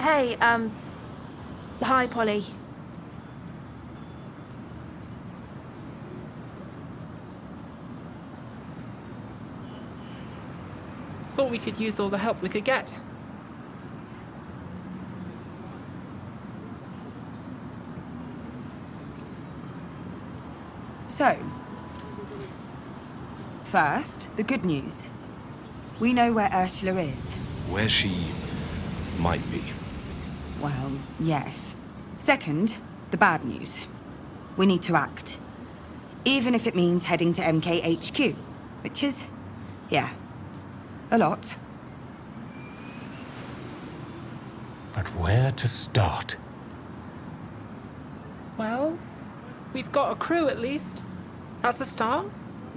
Hey, hi, Polly. Thought we could use all the help we could get. So, first, the good news. We know where Ursula is. Where she might be. Well, yes. Second, the bad news. We need to act. Even if it means heading to MKHQ, which is, yeah, a lot. But where to start? Well, we've got a crew at least. That's a start.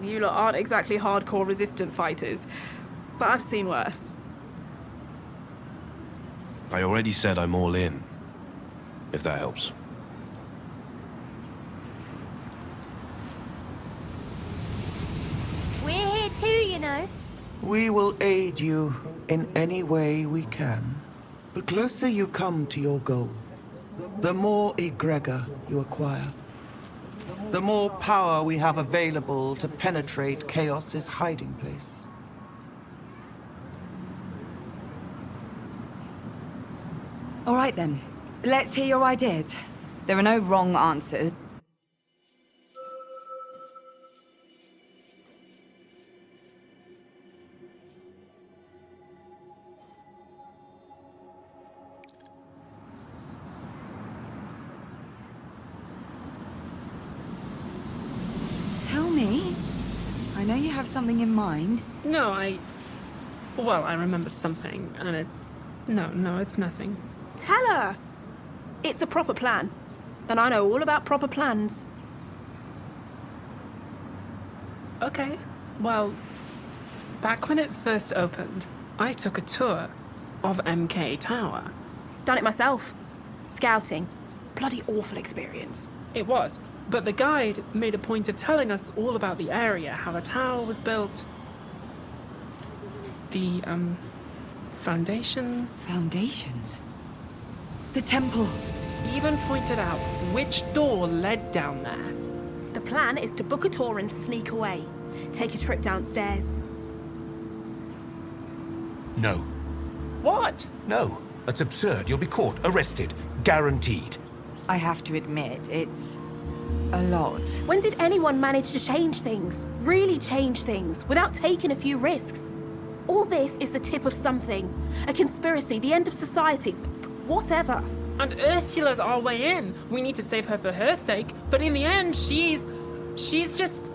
You lot aren't exactly hardcore resistance fighters, but I've seen worse. I already said I'm all in, if that helps. We're here too, you know. We will aid you in any way we can. The closer you come to your goal, the more egregor you acquire. The more power we have available to penetrate Chaos's hiding place. All right then, let's hear your ideas. There are no wrong answers. Tell me. I know you have something in mind. No, well, I remembered something, and it's... No, it's nothing. Tell her! It's a proper plan. And I know all about proper plans. Okay, well, back when it first opened, I took a tour of MK Tower. Done it myself. Scouting. Bloody awful experience. It was, but the guide made a point of telling us all about the area, how the tower was built, the, foundations. Foundations? The temple. Even pointed out which door led down there. The plan is to book a tour and sneak away. Take a trip downstairs. No. What? No. That's absurd. You'll be caught, arrested, guaranteed. I have to admit, it's a lot. When did anyone manage to change things? Really change things, without taking a few risks? All this is the tip of something. A conspiracy, the end of society, whatever. And Ursula's our way in. We need to save her for her sake, but in the end, she's just...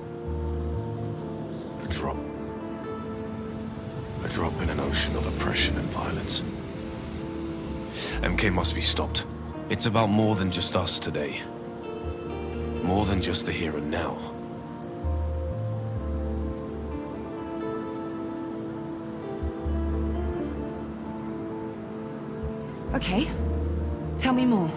A drop. A drop in an ocean of oppression and violence. MK must be stopped. It's about more than just us today. More than just the here and now. Okay. Tell me more.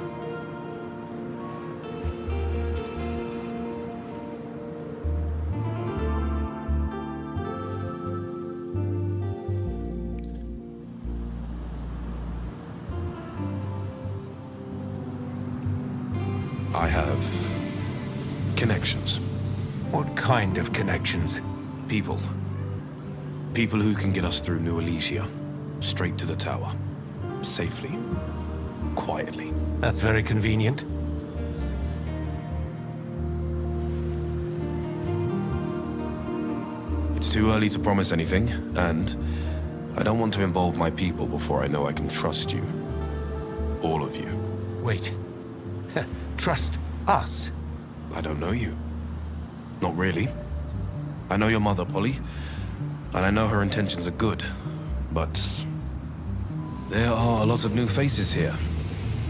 I have connections. What kind of connections? People. People who can get us through New Elysia. Straight to the tower. Safely. Quietly. That's very convenient. It's too early to promise anything, and I don't want to involve my people before I know I can trust you. All of you. Wait. Trust us? I don't know you. Not really. I know your mother, Polly, and I know her intentions are good, but there are a lot of new faces here,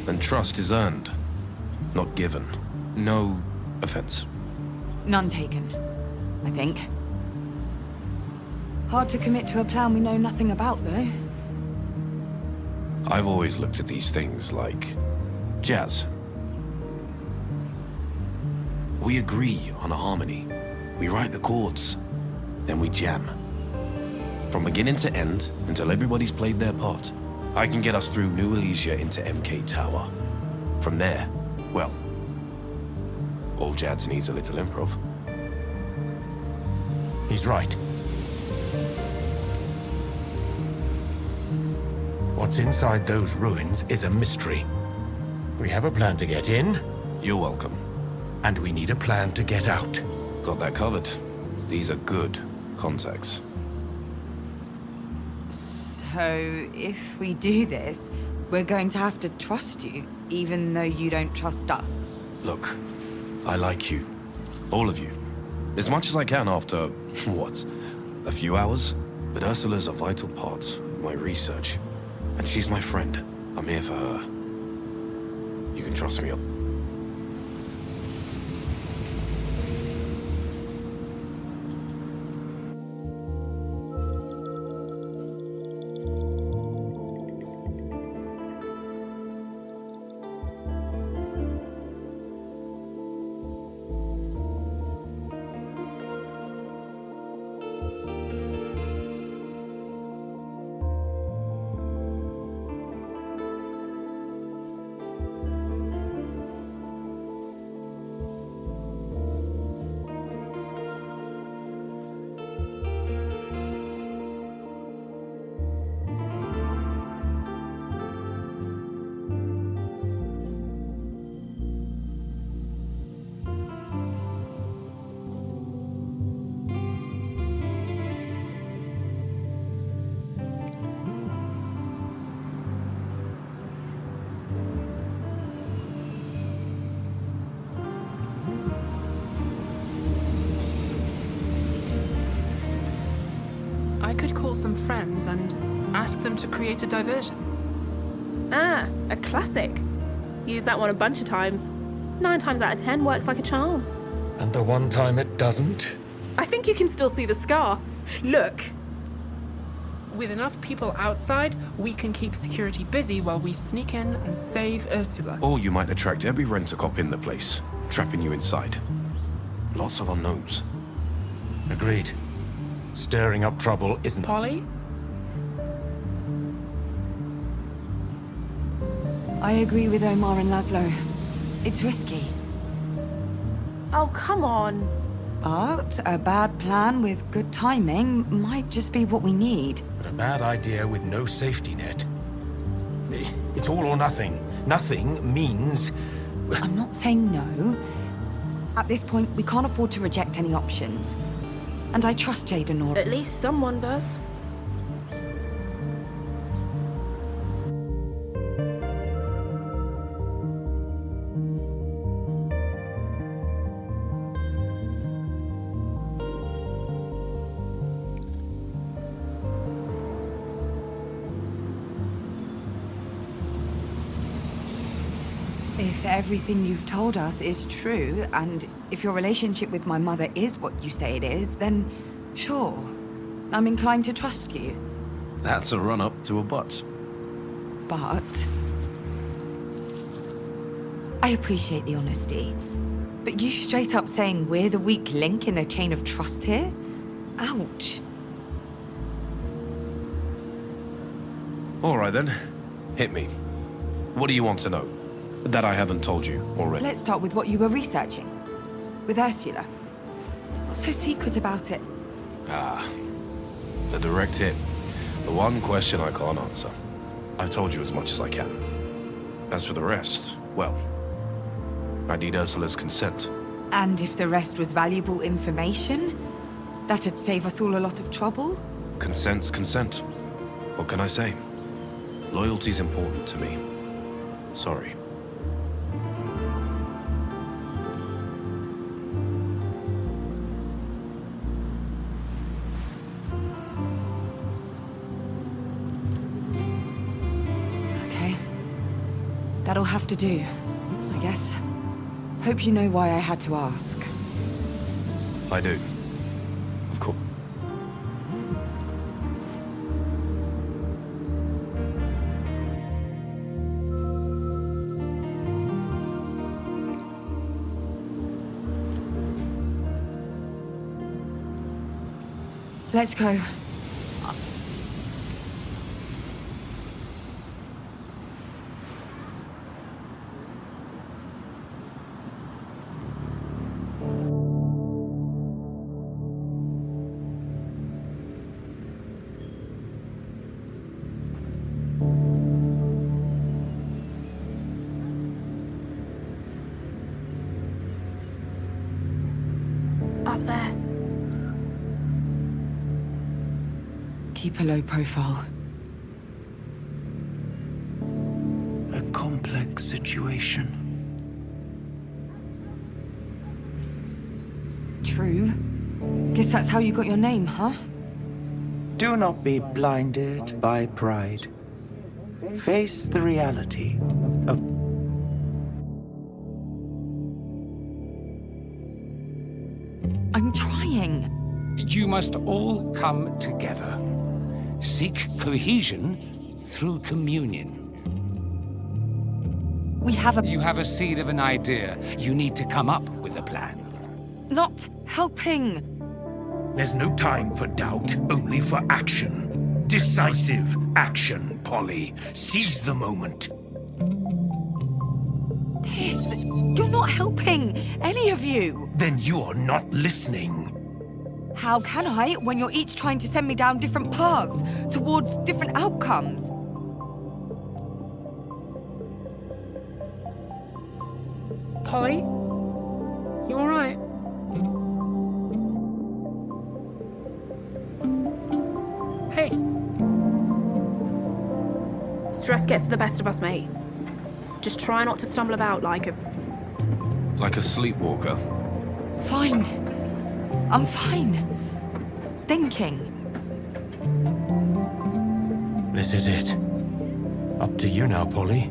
and trust is earned, not given. No offense. None taken, I think. Hard to commit to a plan we know nothing about, though. I've always looked at these things like jazz. We agree on a harmony. We write the chords, then we jam. From beginning to end, until everybody's played their part. I can get us through New Elysia into MK Tower. From there, well, all Jads needs a little improv. He's right. What's inside those ruins is a mystery. We have a plan to get in, You're welcome. and we need a plan to get out. Got that covered. These are good contacts. So, if we do this, we're going to have to trust you, even though you don't trust us. Look, I like you. All of you. As much as I can after, what, a few hours? But Ursula's a vital part of my research. And she's my friend. I'm here for her. You can trust me. I could call some friends and ask them to create a diversion. Ah, a classic. Used that one a bunch of times. 9 times out of 10 works like a charm. And the one time it doesn't? I think you can still see the scar. Look. With enough people outside, we can keep security busy while we sneak in and save Ursula. Or you might attract every rent-a-cop in the place, trapping you inside. Lots of unknowns. Agreed. Stirring up trouble isn't... Polly? I agree with Omar and Laszlo. It's risky. Oh, come on. But a bad plan with good timing might just be what we need. But a bad idea with no safety net. It's all or nothing. Nothing means... I'm not saying no. At this point, we can't afford to reject any options. And I trust Jade and Nora. At least someone does. If everything you've told us is true, and if your relationship with my mother is what you say it is, then sure. I'm inclined to trust you. That's a run-up to a but. But... I appreciate the honesty. But you straight up saying we're the weak link in a chain of trust here? Ouch. All right then, hit me. What do you want to know? That I haven't told you already. Let's start with what you were researching. With Ursula. What's so secret about it? Ah, a direct hit. The one question I can't answer. I've told you as much as I can. As for the rest, well, I need Ursula's consent. And if the rest was valuable information, that'd save us all a lot of trouble? Consent's consent. What can I say? Loyalty's important to me. Sorry. That'll have to do, I guess. Hope you know why I had to ask. I do. Of course. Let's go. up there? Keep a low profile. A complex situation. True. Guess that's how you got your name, huh? Do not be blinded by pride. Face the reality of... I'm trying. You must all come together. Seek cohesion through communion. We have a... You have a seed of an idea. You need to come up with a plan. Not helping. There's no time for doubt, only for action. Decisive action, Polly. Seize the moment. This... You're not helping, any of you. Then you are not listening. How can I when you're each trying to send me down different paths towards different outcomes? Polly? You alright? Hey. Stress gets the best of us, mate. Just try not to stumble about like a... Like a sleepwalker. Fine. I'm fine. Thinking. This is it. Up to you now, Polly.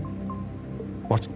What's...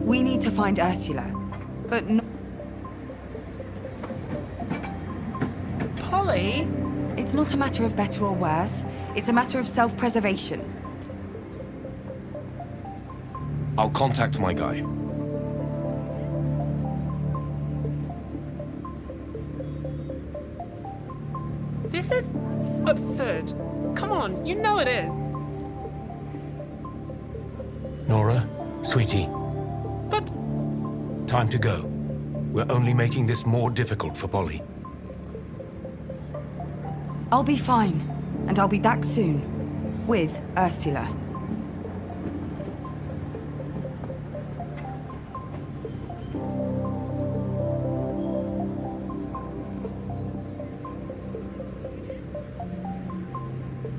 We need to find Ursula, but no... Polly? It's not a matter of better or worse. It's a matter of self-preservation. I'll contact my guy. This is absurd. Come on, you know it is. Nora, sweetie, But time to go. We're only making this more difficult for Polly. I'll be fine, and I'll be back soon. With Ursula.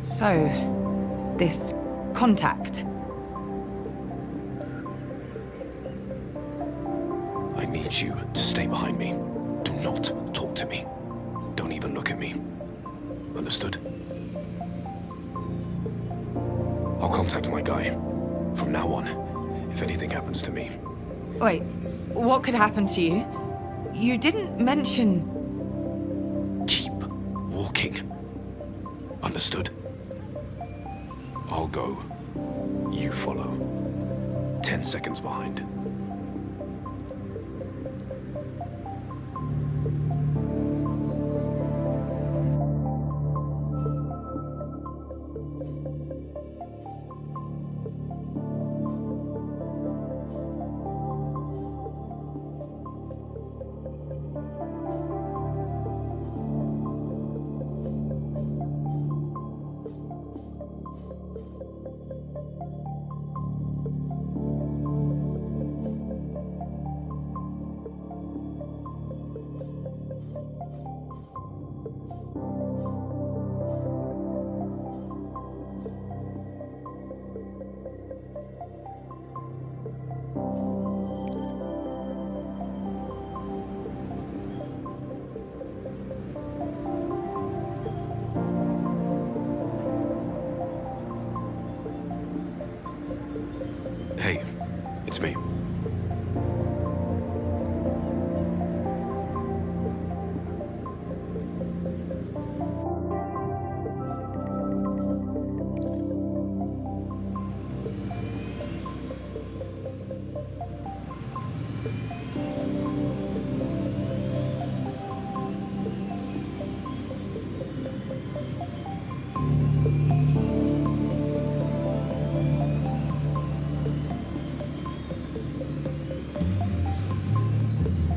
So, this contact. I need you to stay behind me. Do not talk to me. Don't even look at me. Understood? I'll contact my guy. From now on, if anything happens to me. Wait, what could happen to you? You didn't mention... Keep walking. Understood? I'll go. You follow. 10 seconds behind.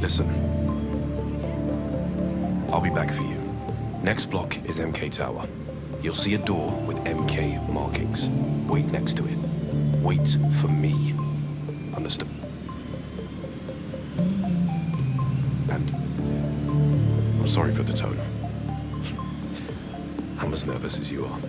Listen. I'll be back for you. Next block is MK Tower. You'll see a door with MK markings. Wait next to it. Wait for me. Understood? And I'm sorry for the tone. I'm as nervous as you are.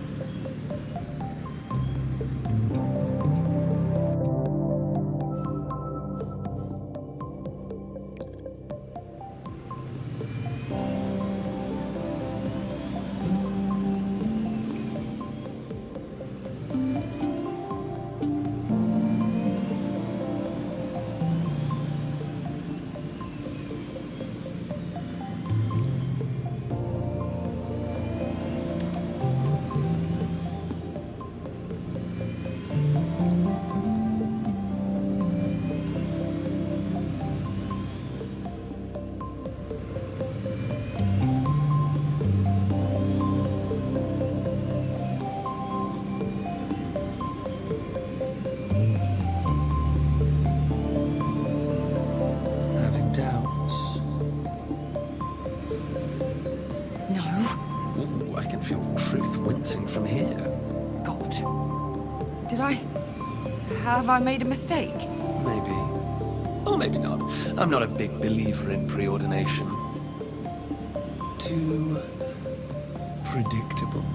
From here. God. Did I... Have I made a mistake? Maybe. Or maybe not. I'm not a big believer in preordination. Too... predictable.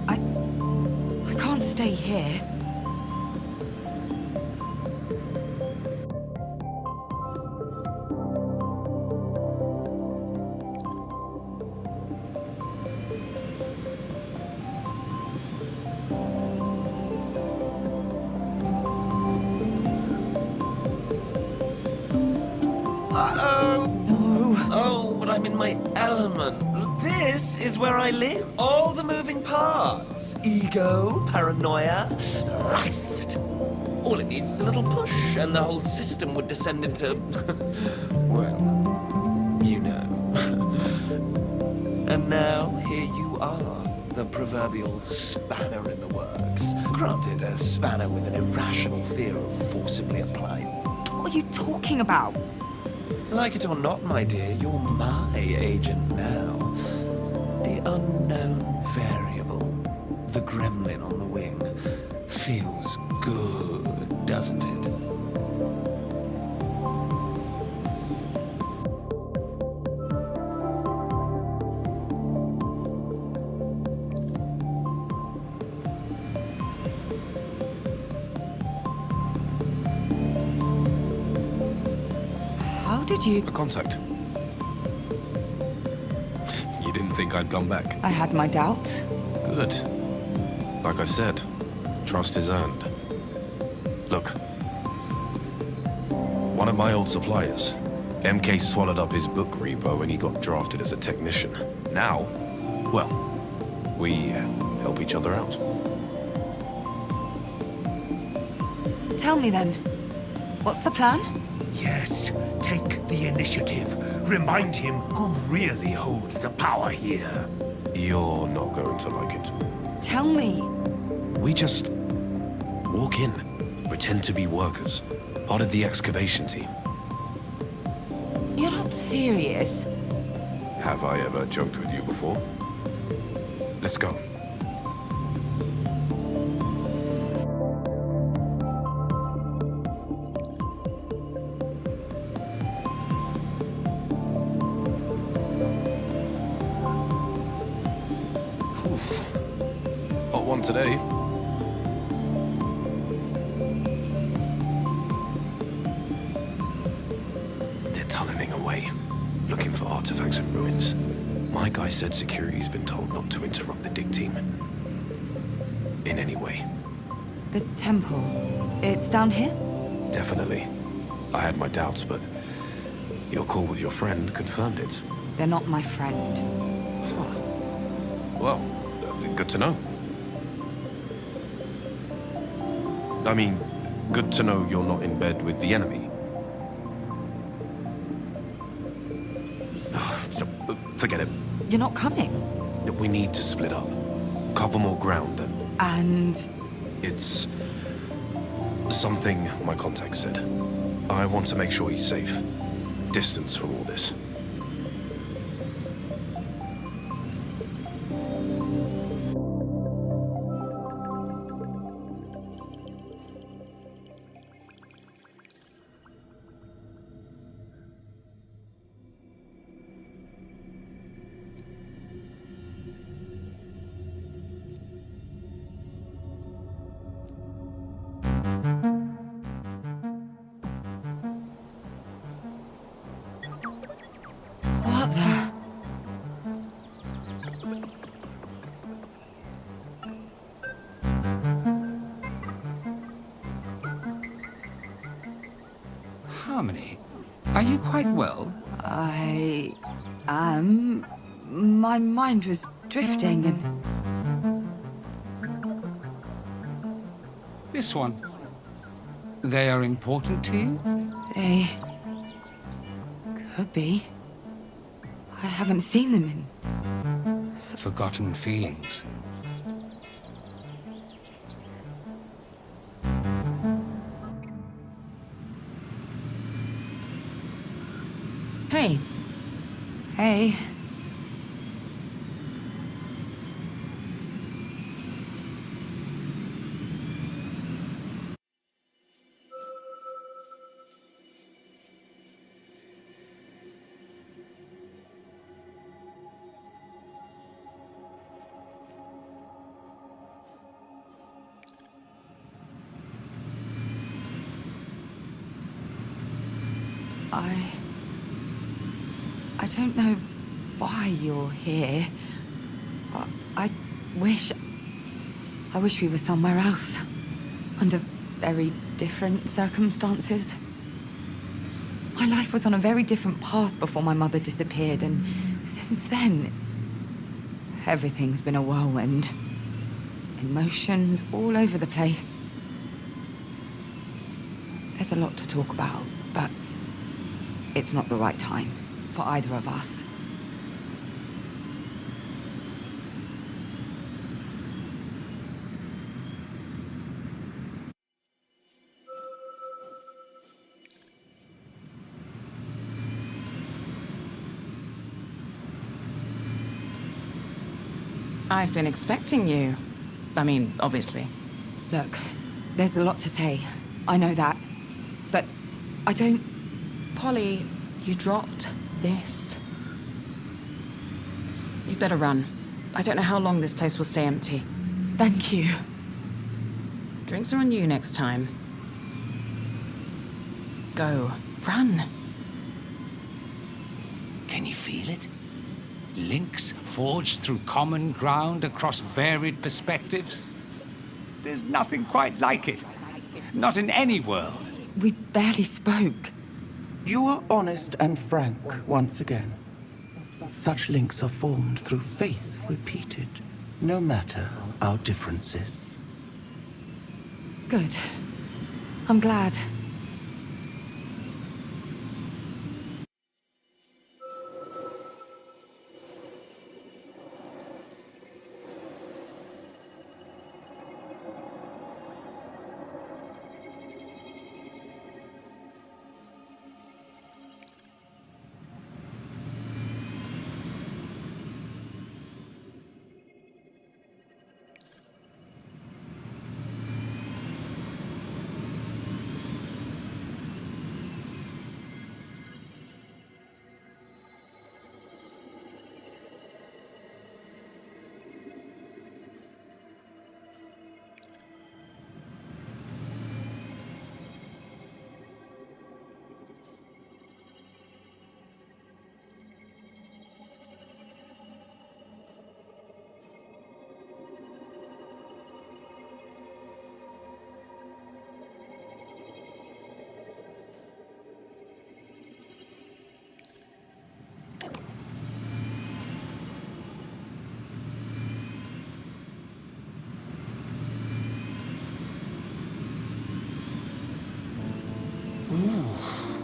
I can't stay here. I'm in my element. This is where I live. All the moving parts. Ego, paranoia, lust. All it needs is a little push, and the whole system would descend into... well, you know. And now, here you are. The proverbial spanner in the works. Granted, a spanner with an irrational fear of forcibly applied. What are you talking about? Like it or not, my dear, you're my agent now. The unknown variable, the gremlin on the wing, feels good, doesn't it? Did you? A contact. You didn't think I'd come back? I had my doubts. Good. Like I said, trust is earned. Look. One of my old suppliers. MK swallowed up his book repo and he got drafted as a technician. Now, well, we help each other out. Tell me then, what's the plan? Yes, take the initiative. Remind him who really holds the power here. You're not going to like it. Tell me. We just walk in, pretend to be workers, part of the excavation team. You're not serious. Have I ever joked with you before? Let's go. Hot one today. They're tunneling away, looking for artifacts and ruins. My guy said security's been told not to interrupt the dig team. In any way. The temple. It's down here? Definitely. I had my doubts, but your call with your friend confirmed it. They're not my friend. Huh. Well, good to know. I mean, good to know you're not in bed with the enemy. Forget it. You're not coming? We need to split up. Cover more ground And... It's... something my contact said. I want to make sure he's safe. distance from all this. What the? Harmony, are you quite well? I am. My mind was drifting and. This one. They are important to you? They. Could be. I haven't seen them in. Forgotten feelings. Hey. Hey. I don't know why you're here, but I wish we were somewhere else, under very different circumstances. My life was on a very different path before my mother disappeared, and since then, everything's been a whirlwind. Emotions all over the place. There's a lot to talk about, but it's not the right time for either of us. I've been expecting you. I mean, obviously. Look, there's a lot to say. I know that. But I don't... Polly, you dropped this. You'd better run. I don't know how long this place will stay empty. Thank you. Drinks are on you next time. Go. Run. Can you feel it? Links forged through common ground across varied perspectives? There's nothing quite like it. Not in any world. We barely spoke. You are honest and frank once again. Such links are formed through faith repeated, no matter our differences. Good. I'm glad.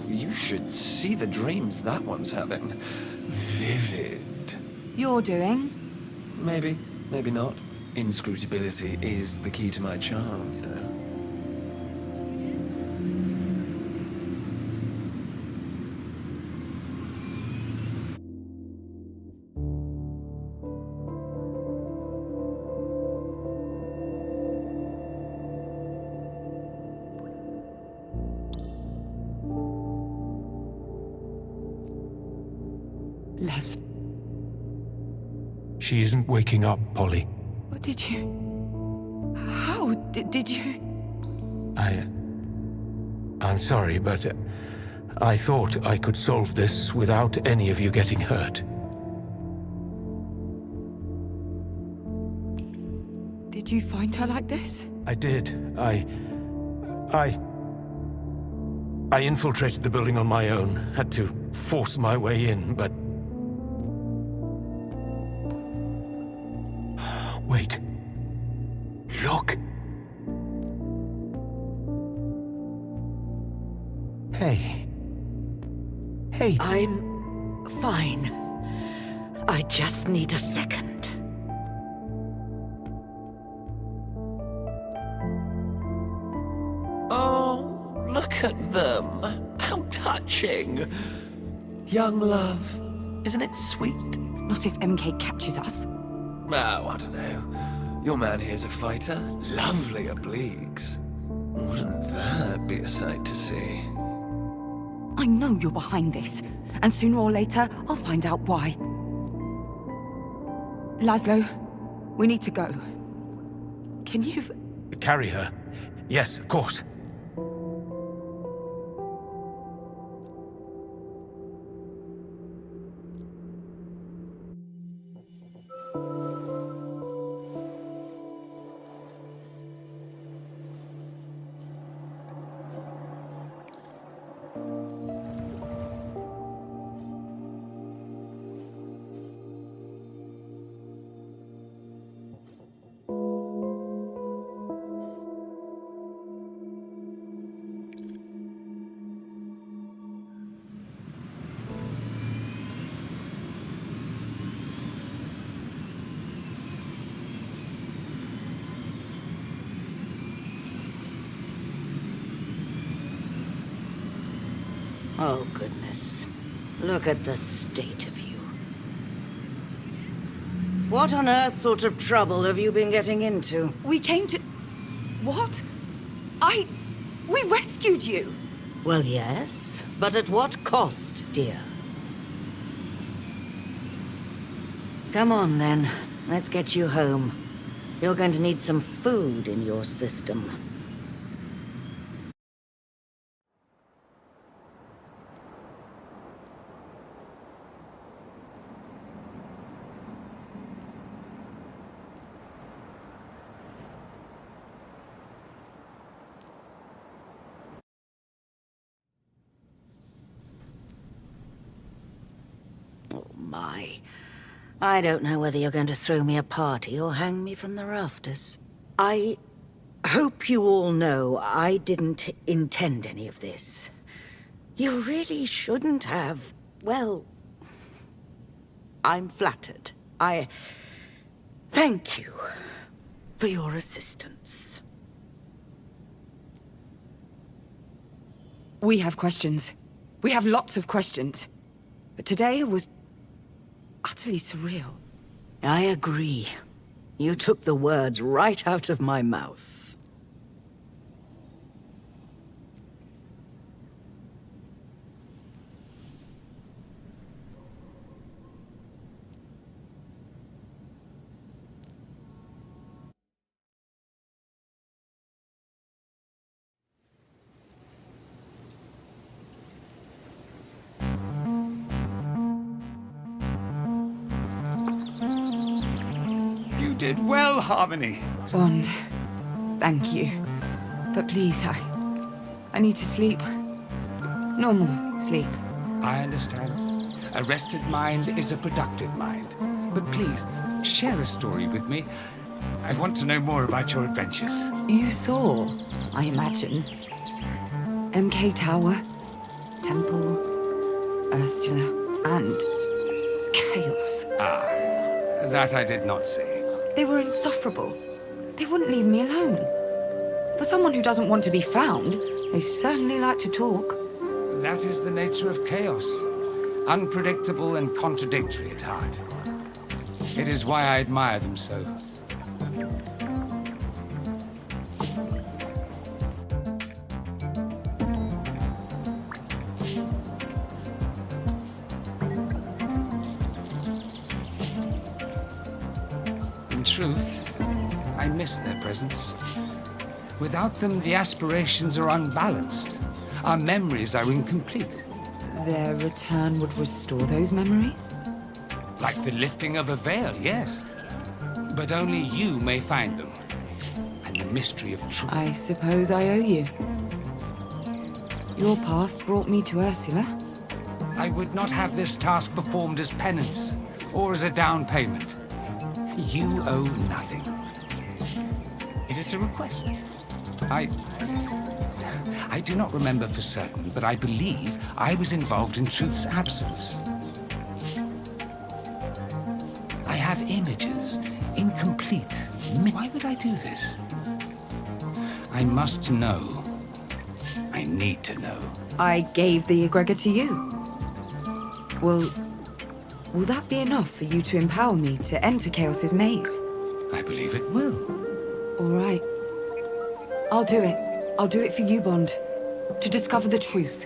You should see the dreams that one's having. Vivid. You're doing? Maybe, maybe not. Inscrutability is the key to my charm, you know. Les, She isn't waking up, Polly. what did you... How did you... I'm sorry, but I thought I could solve this without any of you getting hurt. Did you find her like this? I did. I infiltrated the building on my own. Had to force my way in, but... Wait. Look. Hey. Hey. I'm fine. I just need a second. Oh, look at them. How touching. Young love. Isn't it sweet? Not if MK catches us. Oh, I don't know. Your man here's a fighter. Lovely obliques. Wouldn't that be a sight to see? I know you're behind this, and sooner or later, I'll find out why. Laszlo, we need to go. Can you... Carry her? Yes, of course. Oh, goodness. Look at the state of you. What on earth sort of trouble have you been getting into? We came to... What? We rescued you! Well, yes, but at what cost, dear? Come on, then. Let's get you home. You're going to need some food in your system. Oh, my. I don't know whether you're going to throw me a party or hang me from the rafters. I hope you all know I didn't intend any of this. You really shouldn't have. Well, I'm flattered. I thank you for your assistance. We have questions. We have lots of questions. But today was utterly surreal. I agree. You took the words right out of my mouth. You did well, Harmony. Bond, thank you. But please, I need to sleep. Normal sleep. I understand. A rested mind is a productive mind. But please, share a story with me. I want to know more about your adventures. You saw, I imagine. MK Tower, Temple, Ursula, and chaos. Ah, that I did not see. They were insufferable. They wouldn't leave me alone. For someone who doesn't want to be found, they certainly like to talk. That is the nature of chaos. Unpredictable and contradictory at heart. It is why I admire them so. In truth, I miss their presence. Without them, the aspirations are unbalanced. Our memories are incomplete. Their return would restore those memories? Like the lifting of a veil, yes. But only you may find them. And the mystery of truth. I suppose I owe you. Your path brought me to Ursula. I would not have this task performed as penance, or as a down payment. You owe nothing. It is a request. I do not remember for certain, but I believe I was involved in Truth's absence. I have images, incomplete. Why would I do this? I must know. I need to know. I gave the egregor to you. Will that be enough for you to empower me to enter Chaos's maze? I believe it will. All right. I'll do it. I'll do it for you, Bond. To discover the truth.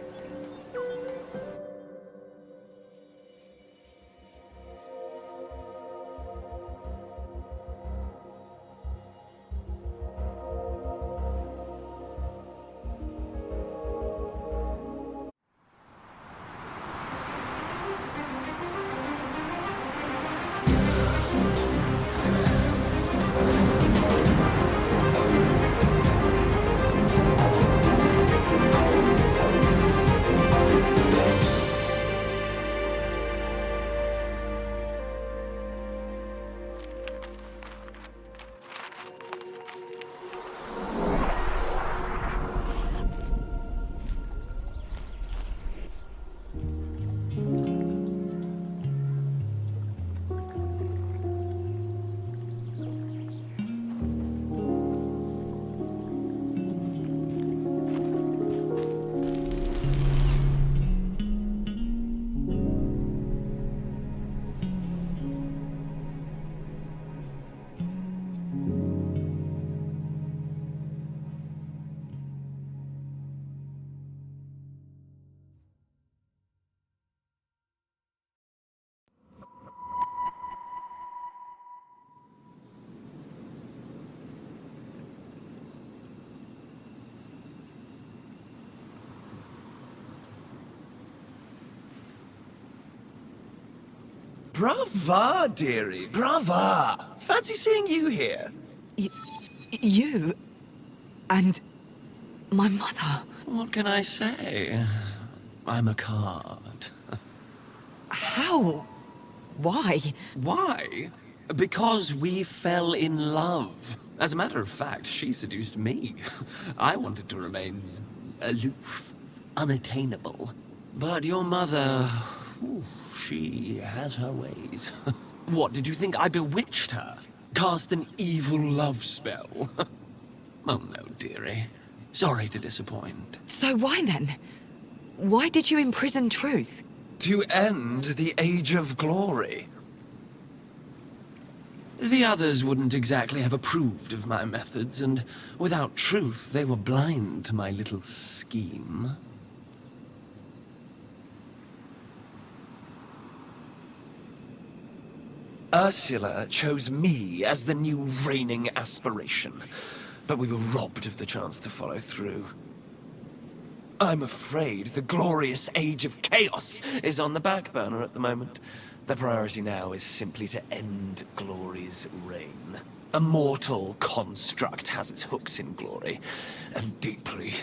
Brava, dearie, brava! Fancy seeing you here. You? And my mother? What can I say? I'm a card. How? Why? Why? Because we fell in love. As a matter of fact, she seduced me. I wanted to remain aloof, unattainable. But your mother... she has her ways. What, did you think I bewitched her? Cast an evil love spell? Oh no, dearie. Sorry to disappoint. So why then? Why did you imprison Truth? To end the Age of Glory. The others wouldn't exactly have approved of my methods, and without Truth, they were blind to my little scheme. Ursula chose me as the new reigning aspiration, but we were robbed of the chance to follow through. I'm afraid the glorious age of chaos is on the back burner at the moment. The priority now is simply to end Glory's reign. A mortal construct has its hooks in glory, and deeply.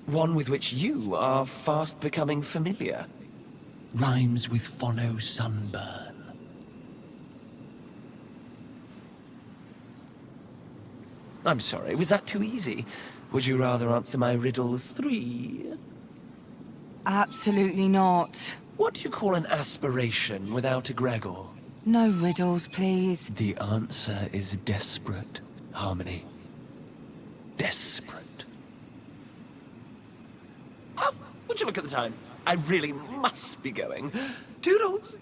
One with which you are fast becoming familiar. Rhymes with phono sunburn. I'm sorry, was that too easy? Would you rather answer my riddles 3? Absolutely not. What do you call an aspiration without a Gregor? No riddles, please. The answer is desperate, Harmony. Desperate. Oh, would you look at the time? I really must be going. Toodles!